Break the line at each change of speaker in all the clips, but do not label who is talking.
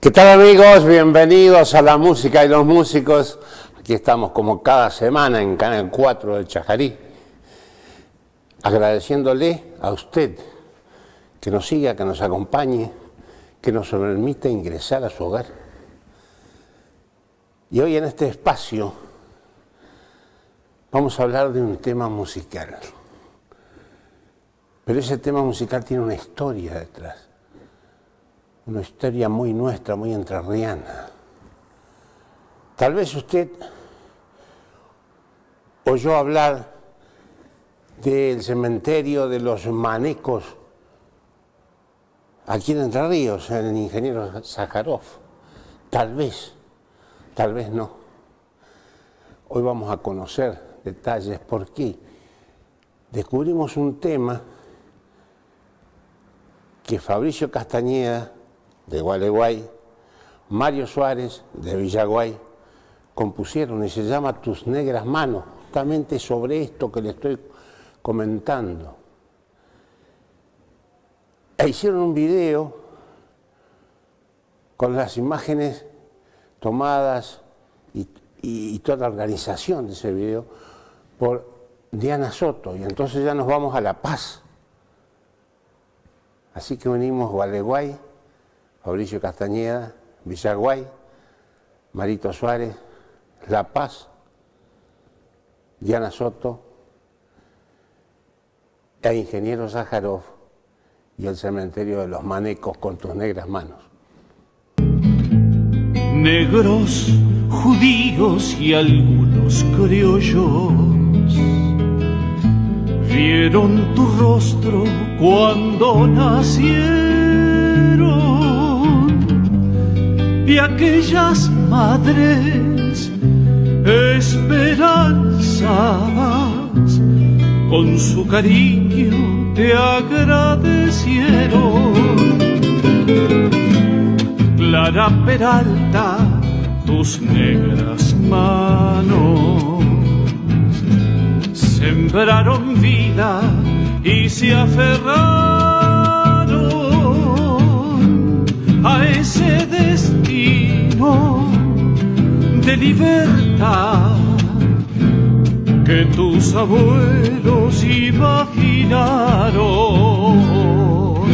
¿Qué tal, amigos? Bienvenidos a La Música y los Músicos. Aquí estamos como cada semana en Canal 4 del Chajarí, agradeciéndole a usted que nos siga, que nos acompañe, que nos permita ingresar a su hogar. Y hoy en este espacio vamos a hablar de un tema musical. Pero ese tema musical tiene una historia detrás. Una historia muy nuestra, muy entrerriana. Tal vez usted oyó hablar del cementerio de los Manecos aquí en Entre Ríos, en el ingeniero Sájarov. Tal vez no. Hoy vamos a conocer detalles por qué. Descubrimos un tema que Fabricio Castañeda, de Gualeguay, Mario Suárez, de Villaguay, compusieron y se llama Tus Negras Manos, justamente sobre esto que le estoy comentando. E hicieron un video con las imágenes tomadas y toda la organización de ese video por Diana Soto, y entonces ya nos vamos a La Paz. Así que unimos Gualeguay, Fabricio Castañeda, Villaguay, Marito Suárez, La Paz, Diana Soto, e ingeniero Sájarov y el cementerio de los Manecos con Tus Negras Manos.
Negros, judíos y algunos criollos vieron tu rostro cuando nacieron, y aquellas madres esperanzadas con su cariño te agradecieron. Clara Peralta, tus negras manos sembraron vida y se aferraron a ese destino de libertad que tus abuelos imaginaron.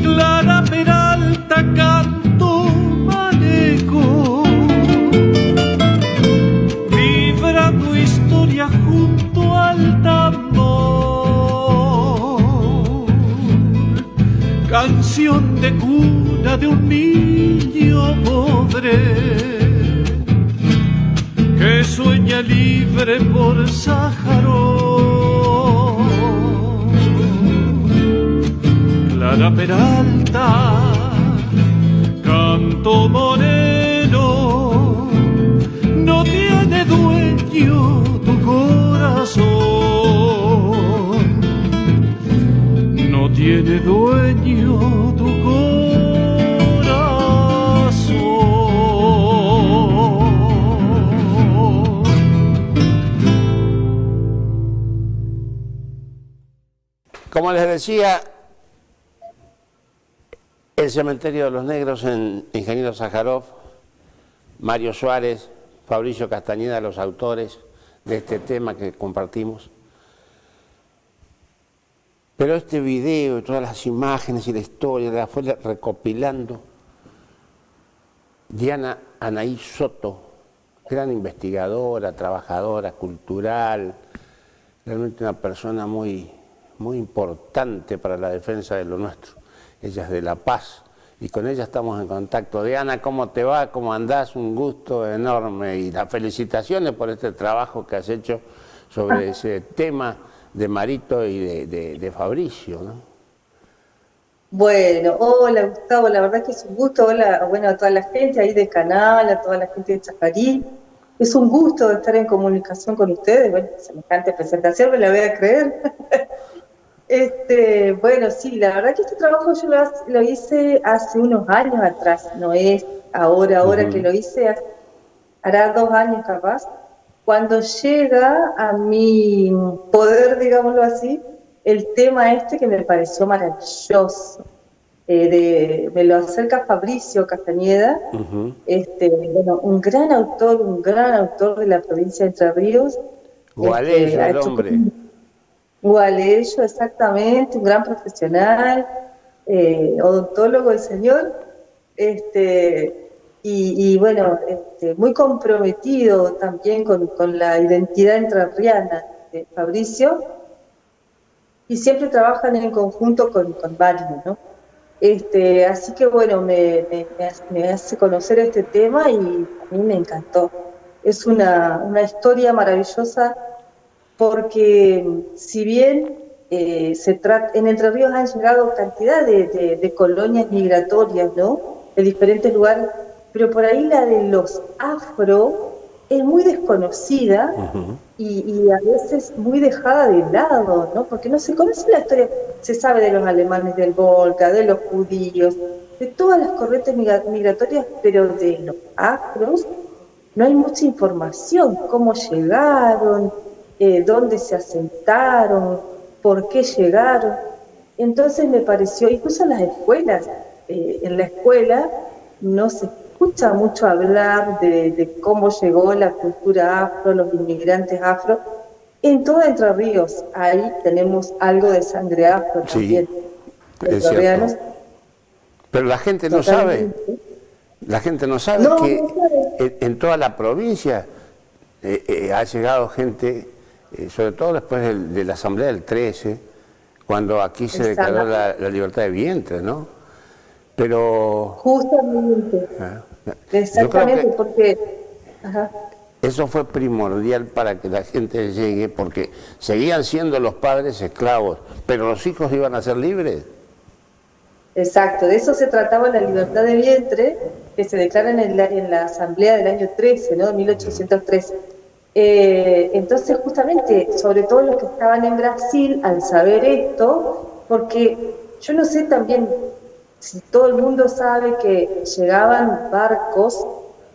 Clara Peralta, canto maneco, vibra tu historia junto al tambor, canción de cuna de un niño pobre que sueña libre por Sájarov. Clara Peralta, canto moreno, no tiene dueño tu corazón, no tiene dueño tu corazón.
Como les decía, el cementerio de los negros en ingeniero Sájarov, Mario Suárez, Fabricio Castañeda, los autores de este tema que compartimos. Pero este video y todas las imágenes y la historia la fue recopilando Diana Anaí Soto, gran investigadora, trabajadora, cultural, realmente una persona muy importante para la defensa de lo nuestro. Ella es de La Paz y con ella estamos en contacto. Diana, ¿cómo te va? ¿Cómo andás? Un gusto enorme y las felicitaciones por este trabajo que has hecho sobre ese tema de Marito y de Fabricio, ¿no?
Bueno, hola Gustavo, la verdad que es un gusto. Hola, bueno, a toda la gente ahí del canal, a toda la gente de Chajarí. Es un gusto estar en comunicación con ustedes. Bueno, semejante presentación, me la voy a creer. Bueno, sí, la verdad que este trabajo yo lo hice hace unos años atrás, no es ahora que lo hice, hará 2 años capaz. Cuando llega a mi poder, digámoslo así, el tema que me pareció maravilloso. me lo acerca Fabricio Castañeda, bueno, un gran autor de la provincia de Entre Ríos.
Gualeyo,
Ha
el
hecho
hombre.
Gualeyo, exactamente, un gran profesional, odontólogo el señor, y bueno, muy comprometido también con la identidad entrerriana de Fabricio, y siempre trabajan en conjunto con Vali, ¿no? Así que bueno, me hace conocer este tema y a mí me encantó. Es una historia maravillosa porque si bien en Entre Ríos han llegado cantidad de colonias migratorias, ¿no? De diferentes lugares, pero por ahí la de los afro es muy desconocida y a veces muy dejada de lado, ¿no? Porque no se conoce la historia, se sabe de los alemanes del Volga, de los judíos, de todas las corrientes migratorias, pero de los afros no hay mucha información, cómo llegaron, dónde se asentaron, por qué llegaron. Entonces me pareció, incluso en las escuelas, en la escuela no se escucha mucho hablar de cómo llegó la cultura afro, los inmigrantes afro. En todo Entre Ríos, ahí tenemos algo de sangre afro también.
Sí, es cierto. Pero la gente no sabe. La gente no sabe que en toda la provincia ha llegado gente, sobre todo después de la Asamblea del 13, cuando aquí se declaró la libertad de vientre, ¿no? Pero...
Justamente. Exactamente, porque... Ajá.
Eso fue primordial para que la gente llegue, porque seguían siendo los padres esclavos, pero los hijos iban a ser libres.
Exacto, de eso se trataba la libertad de vientre, que se declara en la Asamblea del año 13, ¿no? 1813. Entonces, justamente, sobre todo los que estaban en Brasil, al saber esto, porque yo no sé también si todo el mundo sabe que llegaban barcos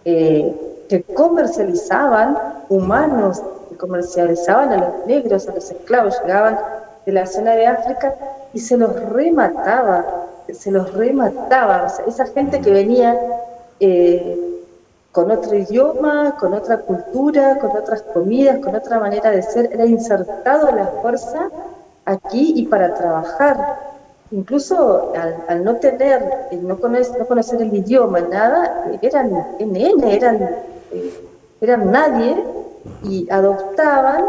que comercializaban humanos, que comercializaban a los negros, a los esclavos, llegaban de la zona de África y se los remataba. O sea, esa gente que venía con otro idioma, con otra cultura, con otras comidas, con otra manera de ser, era insertado a la fuerza aquí y para trabajar. Incluso al no tener, no conocer el idioma, nada, eran NN, eran nadie y adoptaban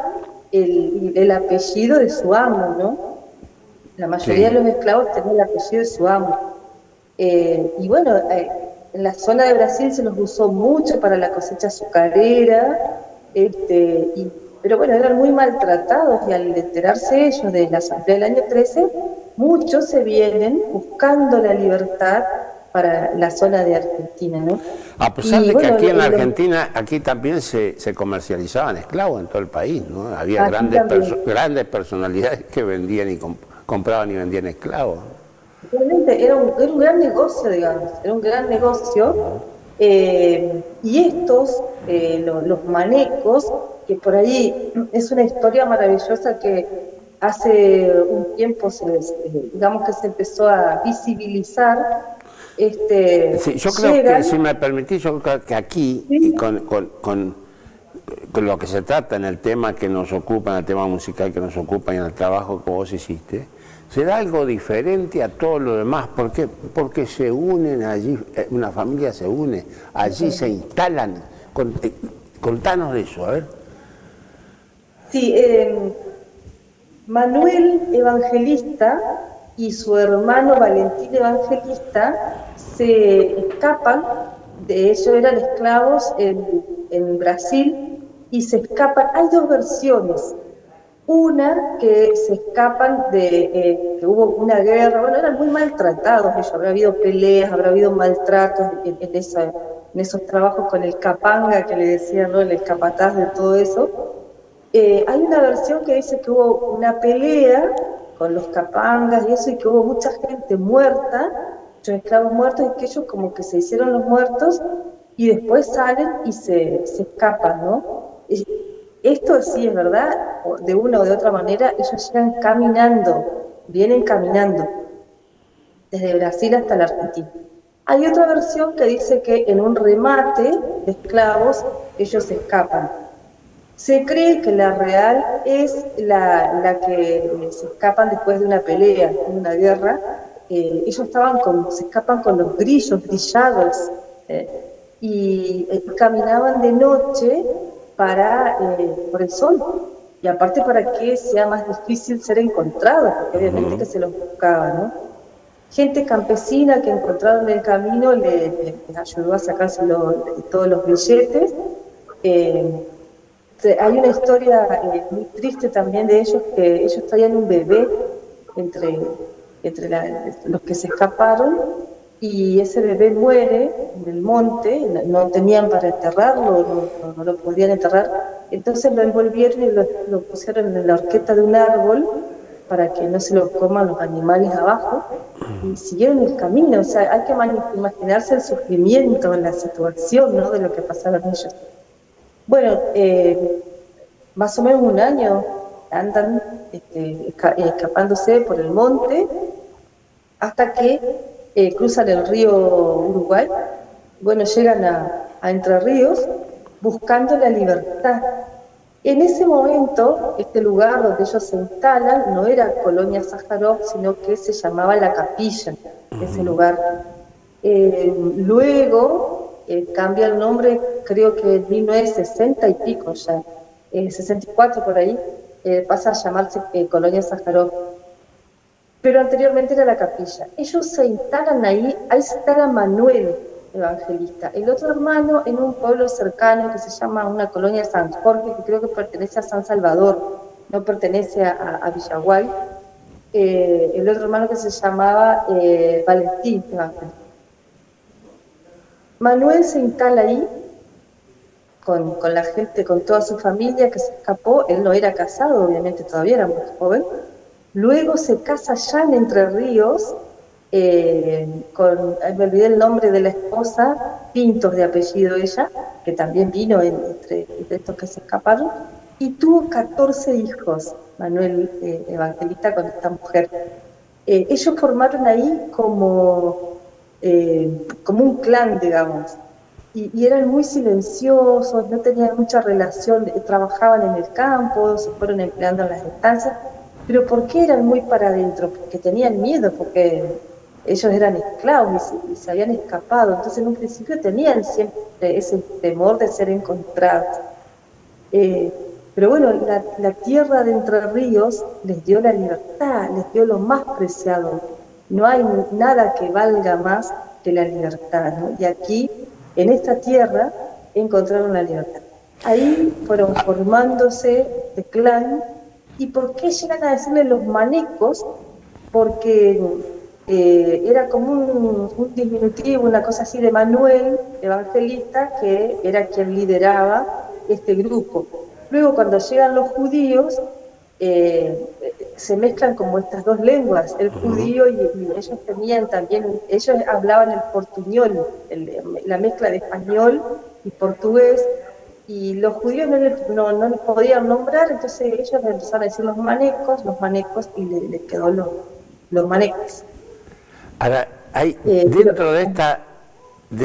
el apellido de su amo, ¿no? La mayoría de los esclavos tenían el apellido de su amo. Y bueno, en la zona de Brasil se los usó mucho para la cosecha azucarera, pero bueno, eran muy maltratados y al enterarse ellos de la Asamblea del año 13, muchos se vienen buscando la libertad para la zona de Argentina, ¿no?
A pesar de que aquí en Argentina, aquí también se comercializaban esclavos en todo el país, ¿no? Había grandes personalidades que vendían y compraban y vendían esclavos.
Realmente era un gran negocio, digamos, era un gran negocio. Y estos, los manecos, que por ahí es una historia maravillosa que hace un tiempo digamos que se empezó a visibilizar.
Sí, yo creo que, si me permitís, yo creo que aquí,
¿sí?
con lo que se trata en el tema que nos ocupa, en el tema musical que nos ocupa y en el trabajo que vos hiciste, será algo diferente a todo lo demás. ¿Por qué? Porque se unen allí, una familia se une, allí se instalan. Contanos de eso, a ver.
Sí, Manuel Evangelista y su hermano Valentín Evangelista se escapan, de ellos eran esclavos en Brasil, y se escapan. Hay dos versiones. Una, que se escapan que hubo una guerra, bueno, eran muy maltratados ellos, habrá habido peleas, habrá habido maltratos en esos trabajos con el capanga, que le decían, ¿no? El capataz de todo eso. Hay una versión que dice que hubo una pelea con los capangas y eso, y que hubo mucha gente muerta, muchos esclavos muertos, y que ellos como que se hicieron los muertos y después salen y se escapan, ¿no? Esto sí es verdad, de una o de otra manera, ellos llegan caminando, vienen caminando. desde Brasil hasta la Argentina. Hay otra versión que dice que en un remate de esclavos ellos escapan. Se cree que la real es la que se escapan después de una pelea, de una guerra. Ellos se escapan con los grillos, grillados, y caminaban de noche por el sol. Y aparte para que sea más difícil ser encontrados, porque obviamente que se los buscaba, ¿no? Gente campesina que encontraron en el camino les ayudó a sacarse todos los billetes. Hay una historia muy triste también de ellos, que ellos traían un bebé entre los que se escaparon, y ese bebé muere en el monte, no tenían para enterrarlo, no lo podían enterrar, entonces lo envolvieron y lo pusieron en la horqueta de un árbol para que no se lo coman los animales abajo, y siguieron el camino. O sea, hay que imaginarse el sufrimiento, la situación, ¿no?, de lo que pasaron ellos. Bueno, más o menos un año andan escapándose por el monte hasta que cruzan el río Uruguay. Bueno, llegan a Entre Ríos buscando la libertad. En ese momento, este lugar donde ellos se instalan no era Colonia Sájarov, sino que se llamaba La Capilla, ese lugar. Luego cambia el nombre, creo que en 1960 y pico ya, 64 por ahí, pasa a llamarse Colonia Sájarov. Pero anteriormente era La Capilla. Ellos se instalan ahí se instala Manuel Evangelista. El otro hermano en un pueblo cercano que se llama una colonia de San Jorge, que creo que pertenece a San Salvador, no pertenece a Villaguay. El otro hermano que se llamaba Valentín Evangelista. Manuel se instala ahí con la gente, con toda su familia que se escapó. Él no era casado, obviamente, todavía era muy joven. Luego se casa ya en Entre Ríos, me olvidé el nombre de la esposa, Pintos de apellido ella, que también vino entre estos que se escaparon, y tuvo 14 hijos, Manuel Evangelista, con esta mujer. Ellos formaron ahí como un clan, digamos, y eran muy silenciosos, no tenían mucha relación, trabajaban en el campo, se fueron empleando en las estancias. ¿Pero por qué eran muy para adentro? Porque tenían miedo, porque ellos eran esclavos y se habían escapado. Entonces, en un principio tenían siempre ese temor de ser encontrados. Pero bueno, la tierra de Entre Ríos les dio la libertad, les dio lo más preciado. No hay nada que valga más que la libertad, ¿no? Y aquí, en esta tierra, encontraron la libertad. Ahí fueron formándose de clan. ¿Y por qué llegan a decirle los manecos? Porque era como un diminutivo, una cosa así de Manuel Evangelista, que era quien lideraba este grupo. Luego, cuando llegan los judíos, se mezclan como estas dos lenguas, el judío y ellos tenían también, ellos hablaban el portuñol, la mezcla de español y portugués. Y los judíos no les podían nombrar, entonces ellos le empezaron a decir los manecos, y les quedó los manecos.
Ahora, hay dentro de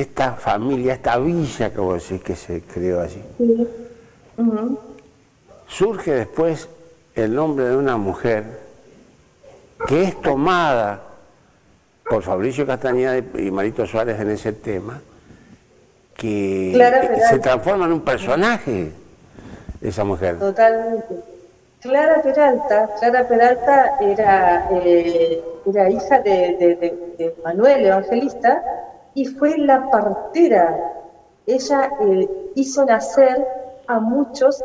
esta familia, esta villa que vos decís que se creó allí,
Sí. Uh-huh.
surge después el nombre de una mujer que es tomada por Fabricio Castañeda y Marito Suárez en ese tema, que se transforma en un personaje esa mujer.
Totalmente. Clara Peralta era hija de Manuel Evangelista y fue la partera. Ella hizo nacer a muchos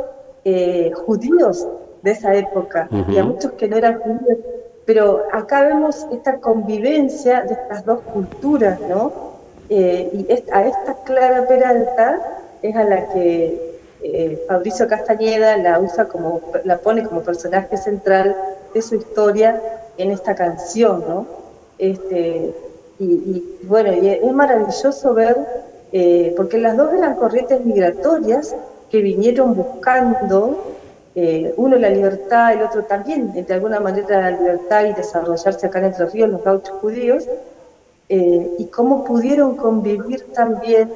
judíos de esa época, uh-huh, y a muchos que no eran judíos. Pero acá vemos esta convivencia de estas dos culturas, ¿no? Y a esta Clara Peralta es a la que Fabricio Castañeda la pone como personaje central de su historia en esta canción, ¿no? Bueno, y es maravilloso ver, porque las dos eran corrientes migratorias que vinieron buscando, uno la libertad, el otro también, de alguna manera la libertad y desarrollarse acá en Entre Ríos, los gauchos judíos. y cómo pudieron convivir también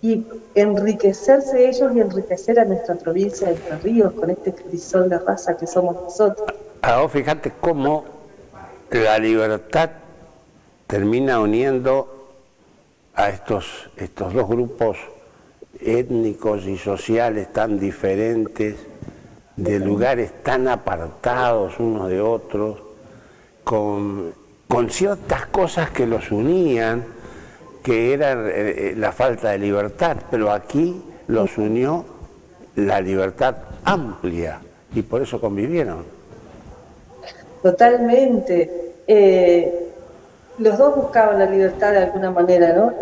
y enriquecerse ellos y enriquecer a nuestra provincia de Entre Ríos con este crisol de raza que somos nosotros.
Ahora fíjate cómo la libertad termina uniendo a estos dos grupos étnicos y sociales tan diferentes, de lugares tan apartados unos de otros, con ciertas cosas que los unían, que era la falta de libertad, pero aquí los unió la libertad amplia y por eso convivieron.
Totalmente. Los dos buscaban la libertad de alguna manera, ¿no?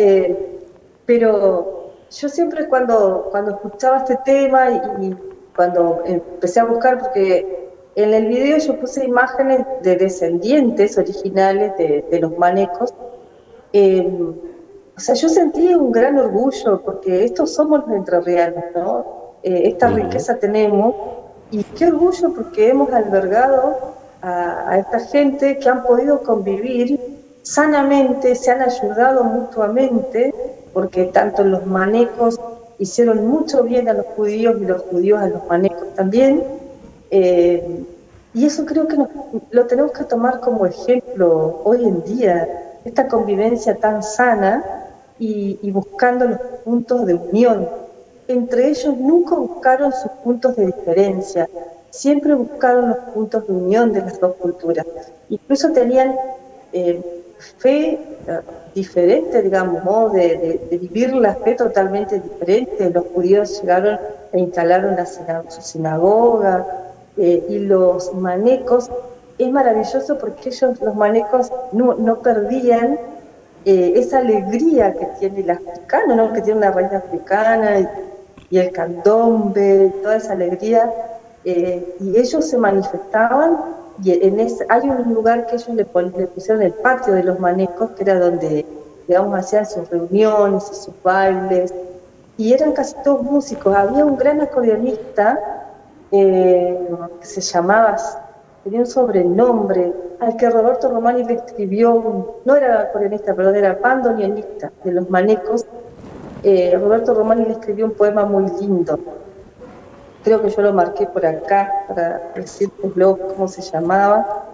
Pero yo siempre cuando escuchaba este tema y cuando empecé a buscar, porque en el video yo puse imágenes de descendientes originales de los manecos, o sea, yo sentí un gran orgullo, porque estos somos los entrerrianos, ¿no? Esta riqueza tenemos, y qué orgullo porque hemos albergado a esta gente que han podido convivir sanamente, se han ayudado mutuamente, porque tanto los manecos hicieron mucho bien a los judíos y los judíos a los manecos también, y eso creo que lo tenemos que tomar como ejemplo hoy en día, esta convivencia tan sana y buscando los puntos de unión. Entre ellos nunca buscaron sus puntos de diferencia, siempre buscaron los puntos de unión de las dos culturas. Incluso tenían fe diferente, digamos, ¿no? de vivir la fe totalmente diferente. Los judíos llegaron e instalaron su sinagoga, y los manecos, es maravilloso porque ellos, los manecos, no perdían esa alegría que tiene el africano, ¿no? Que tiene una raíz africana y el candombe, toda esa alegría, y ellos se manifestaban, y hay un lugar que ellos le pusieron el patio de los manecos, que era donde, digamos, hacían sus reuniones y sus bailes, y eran casi todos músicos. Había un gran acordeonista que se llamaba, tenía un sobrenombre, al que Roberto Romani le escribió, no era acordeonista, perdón, era bandoneonista de los manecos. Roberto Romani le escribió un poema muy lindo, creo que yo lo marqué por acá para decirles cómo se llamaba.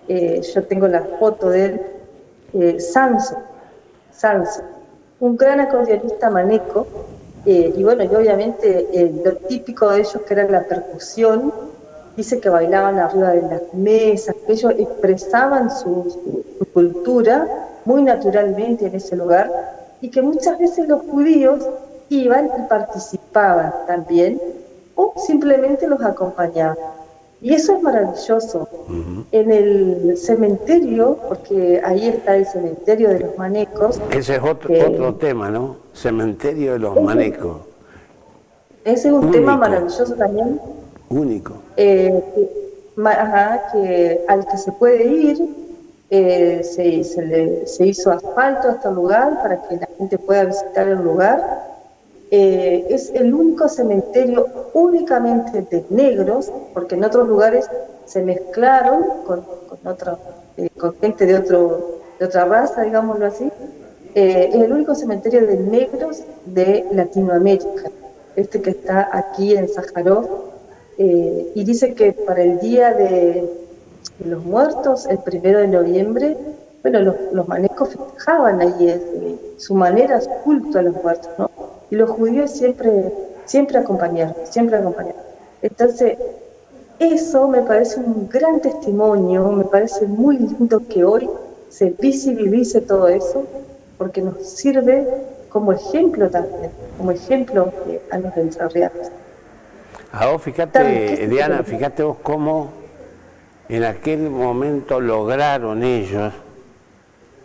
Yo tengo la foto de él, Sanso, un gran acordeonista maneco, y bueno, y obviamente lo típico de ellos, que era la percusión. Dice que bailaban arriba de las mesas, que ellos expresaban su cultura muy naturalmente en ese lugar, y que muchas veces los judíos iban y participaban también, o simplemente los acompañaban. Y eso es maravilloso. En el cementerio, porque ahí está el cementerio de los manecos.
Ese es otro tema, ¿no? Cementerio de los manecos.
Ese es un tema maravilloso también.
Único.
Que al que se puede ir, se hizo asfalto a este lugar para que la gente pueda visitar el lugar. Es el único cementerio únicamente de negros, porque en otros lugares se mezclaron con gente de otra raza, digámoslo así. Es el único cementerio de negros de Latinoamérica, este que está aquí en Sájarov, y dice que para el Día de los Muertos, el 1 de noviembre, bueno, los manecos festejaban ahí su manera, su culto a los muertos, ¿no? Y los judíos siempre acompañaron. Entonces, eso me parece un gran testimonio, me parece muy lindo que hoy se visibilice todo eso, porque nos sirve como ejemplo también, como ejemplo a los entrerrianos.
Ahora fíjate, Diana, fíjate vos cómo en aquel momento lograron ellos,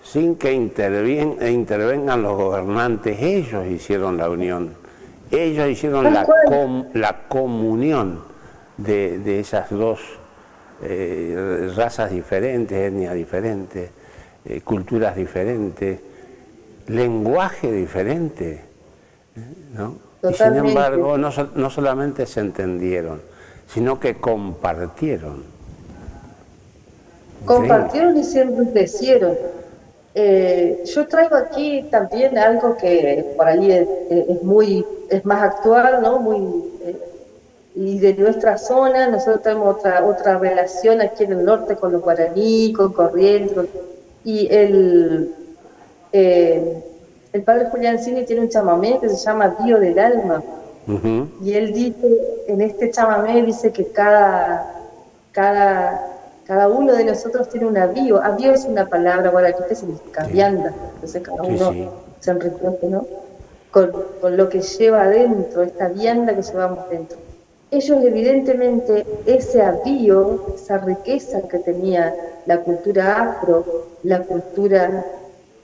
sin que intervengan los gobernantes, ellos hicieron la unión, ellos hicieron la comunión de esas dos razas diferentes, etnias diferentes, culturas diferentes, lenguaje diferente, ¿no? Y sin embargo, no solamente se entendieron, sino que compartieron.
Compartieron y se enriquecieron. Yo traigo aquí también algo que por ahí es más actual, ¿no? Y de nuestra zona. Nosotros tenemos otra relación aquí en el norte con los guaraní, con Corrientes, y el padre Julián Cini tiene un chamamé que se llama Bio del Alma. Y él dice, en este chamamé dice que cada uno de nosotros tiene un avío. Avío es una palabra guaraní que significa vianda. Entonces cada uno se enriquece, ¿no? Con lo que lleva adentro, esta vianda que llevamos dentro. Ellos evidentemente ese avío, esa riqueza que tenía la cultura afro, la cultura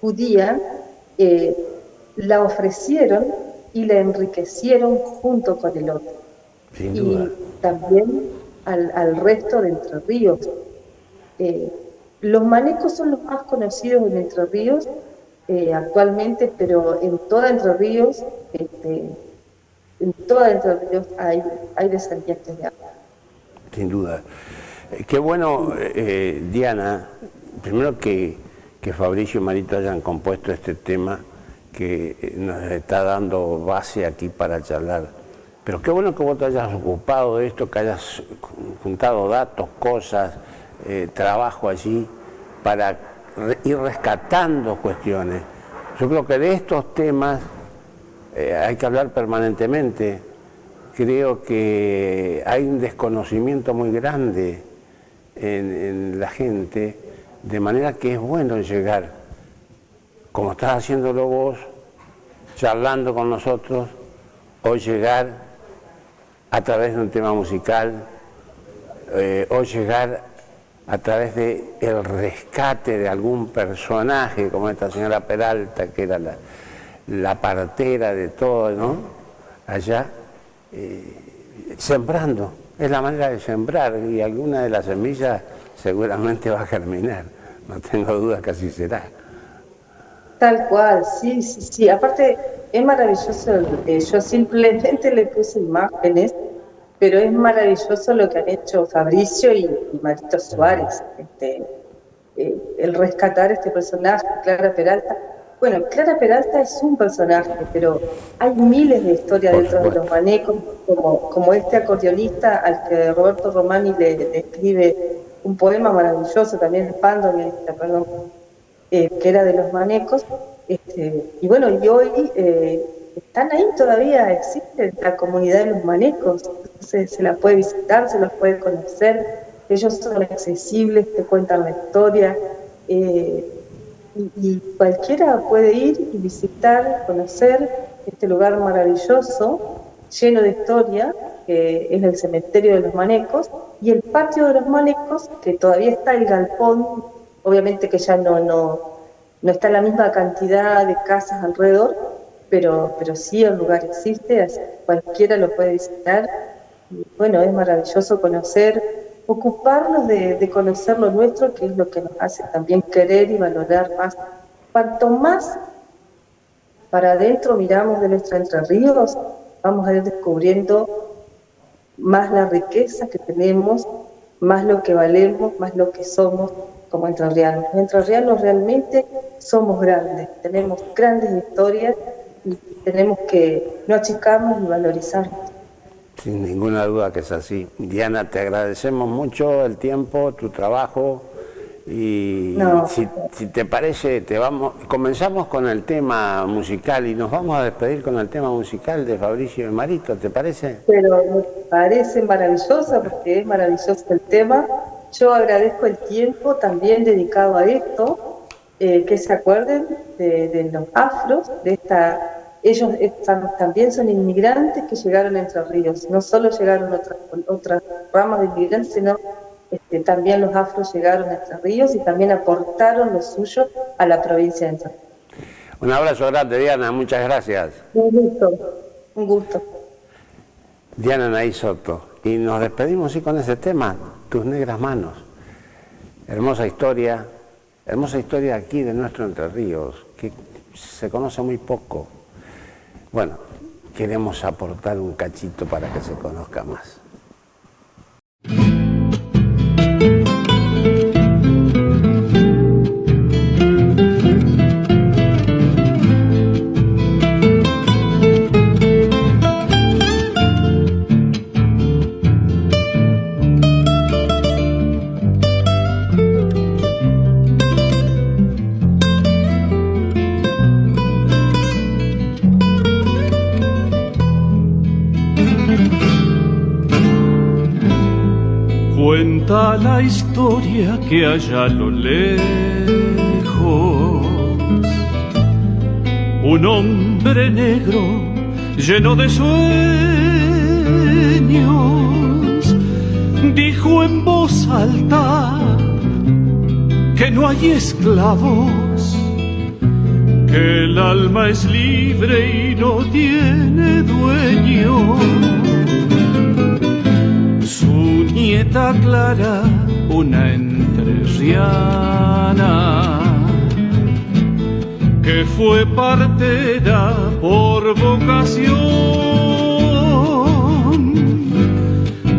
judía, la ofrecieron y la enriquecieron junto con el otro.
Sin duda.
Y también al resto de Entre Ríos. Los manecos son los más conocidos en Entre Ríos actualmente, pero en toda Entre Ríos, hay descendientes de agua.
Sin duda. Qué bueno, Diana, primero que Fabricio y Marito hayan compuesto este tema que nos está dando base aquí para charlar. Pero qué bueno que vos te hayas ocupado de esto, que hayas juntado datos, cosas, trabajo allí, para ir rescatando cuestiones. Yo creo que de estos temas hay que hablar permanentemente. Creo que hay un desconocimiento muy grande en la gente, de manera que es bueno llegar, como estás haciéndolo vos, charlando con nosotros, o llegar a través de un tema musical, o llegar a través del rescate de algún personaje, como esta señora Peralta, que era la partera de todo, ¿no? Allá, sembrando. Es la manera de sembrar, y alguna de las semillas seguramente va a germinar. No tengo dudas que así será.
Tal cual, sí. Aparte, es maravilloso. Yo simplemente le puse imágenes, pero es maravilloso lo que han hecho Fabricio y Marito Suárez. El rescatar este personaje, Clara Peralta. Bueno, Clara Peralta es un personaje, pero hay miles de historias dentro de los manecos, como este acordeonista al que Roberto Romani le escribe un poema maravilloso, también perdón, que era de los manecos. Y bueno, y hoy están ahí todavía, existe la comunidad de los manecos, entonces se la puede visitar, se los puede conocer, ellos son accesibles, te cuentan la historia. Y cualquiera puede ir y visitar, conocer este lugar maravilloso, lleno de historia, que es el cementerio de los manecos, y el patio de los manecos, que todavía está el galpón, obviamente que ya no está la misma cantidad de casas alrededor, pero sí el lugar existe, así cualquiera lo puede visitar. Y bueno, es maravilloso conocer, ocuparnos de conocer lo nuestro, que es lo que nos hace también querer y valorar más. Cuanto más para adentro miramos de nuestra Entre Ríos, vamos a ir descubriendo más la riqueza que tenemos, más lo que valemos, más lo que somos como entrerrianos. Los entrerrianos realmente somos grandes, tenemos grandes historias y tenemos que no achicarnos y valorizarnos.
Sin ninguna duda que es así. Diana, te agradecemos mucho el tiempo, tu trabajo, y si te parece, comenzamos con el tema musical y nos vamos a despedir con el tema musical de Fabricio y Marito, ¿te parece?
Pero me parece maravilloso, porque es maravilloso el tema. Yo agradezco el tiempo también dedicado a esto, que se acuerden de los afros, de esta... Ellos también son inmigrantes que llegaron a Entre Ríos. No solo llegaron otras ramas de inmigrantes, sino también los afros llegaron a Entre Ríos y también aportaron lo suyo a la provincia de Entre Ríos.
Un abrazo grande, Diana. Muchas gracias.
Un gusto.
Diana Anaí Soto. Y nos despedimos sí con ese tema, Tus negras manos. Hermosa historia aquí de nuestro Entre Ríos, que se conoce muy poco. Bueno, queremos aportar un cachito para que se conozca más.
Cuenta la historia que allá a lo lejos un hombre negro lleno de sueños dijo en voz alta que no hay esclavos, que el alma es libre y no tiene dueño. Su nieta Clara, una entrerriana, que fue partera por vocación,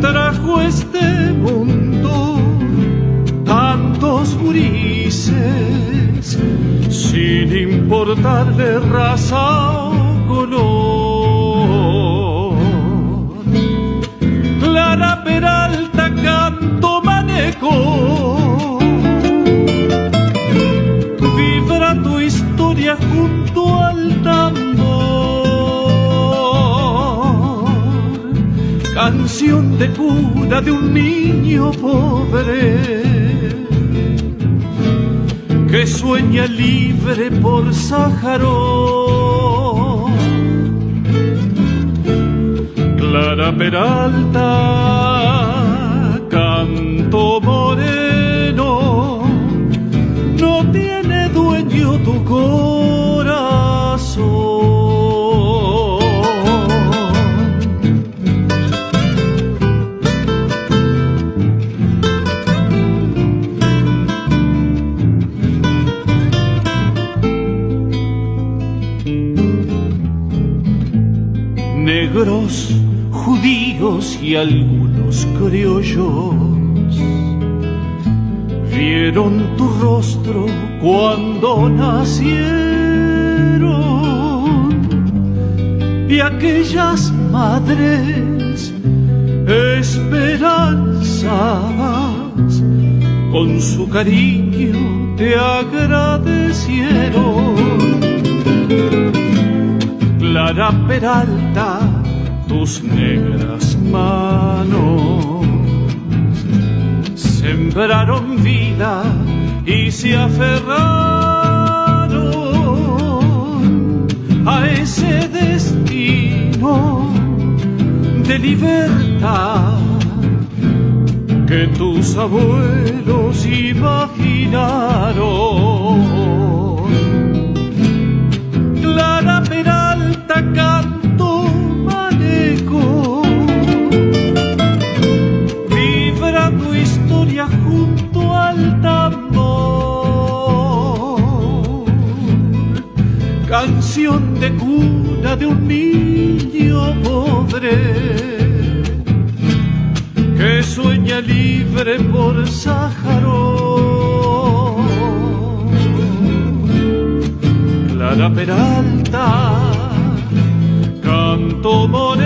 trajo a este mundo tantos gurises, sin importarle raza o color. Clara Peralta, canto maneco, vibra tu historia junto al tambor, canción de cuna de un niño pobre que sueña libre por Sáharo. Clara Peralta, canto moreno, no tiene dueño tu corazón. Negros, judíos y algunos criollos vieron tu rostro cuando nacieron, y aquellas madres esperanzadas con su cariño te agradecieron. Clara Peralta, tus negras manos sembraron vida y se aferraron a ese destino de libertad que tus abuelos imaginaron. Clara Peralta, canto maneco, vibra tu historia junto al tambor, canción de cuna de un niño pobre que sueña libre por Sáharo. Clara Peralta, canto moreno,